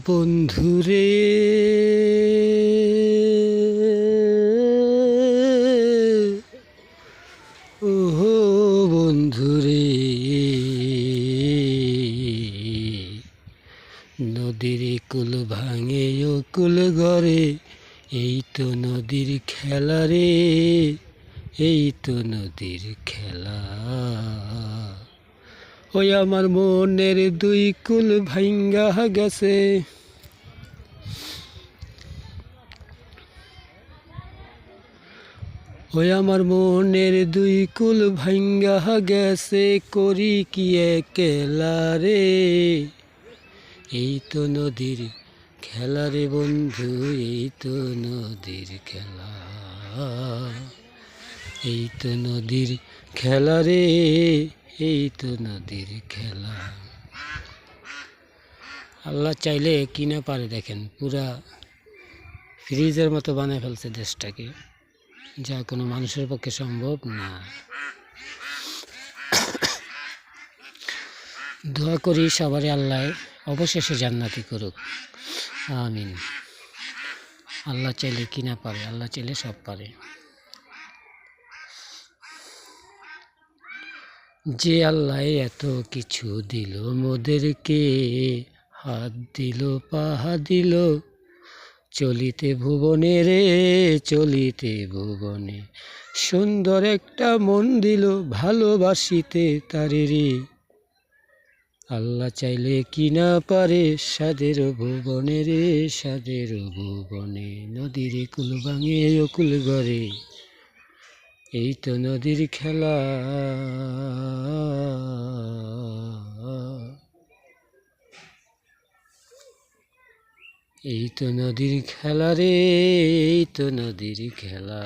বন্ধুরে ও বন্ধুরে, নদীর কুল ভাঙে ও কুল গড়ে, এই তো নদীর খেলা রে, এই তো নদীর খেলা। ওই আমার মনের দুই কুল ভাঙ্গা গেছে, ওই আমার মনের দুই কুল ভাঙ্গা গেছে, করি কি একলা রে, এই তো নদীর খেলা রে বন্ধু, এই তো নদীর খেলা, এই তো নদীর খেলা রে, এই তো নদীর খেলা। আল্লাহ চাইলে কি না পারে দেখেন, পুরা ফ্রিজের মতো বানায় ফেলছে দেশটাকে, যা কোনো মানুষের পক্ষে সম্ভব না। দোয়া করি সবারই আল্লাহ অবশেষে জান্নাতি করুক, আমিন। আল্লাহ চাইলে কি না পারে, আল্লাহ চাইলে সব পারে। যে আল্লাহ এত কিছু দিল মোদেরকে, হাত দিল পাহা দিল, চলিতে ভুবনে রে, চলিতে ভুবনে, সুন্দর একটা মন দিল ভালোবাসিতে তারে রে। আল্লাহ চাইলে কি না পারে, সাদের ভুবনে রে, সাদের ভুবনে, নদীর কুল ভাঙে ও কুল গড়ে, এই তো নদীর খেলা, এই তো নদীর খেলা রে, এই তো নদীর খেলা।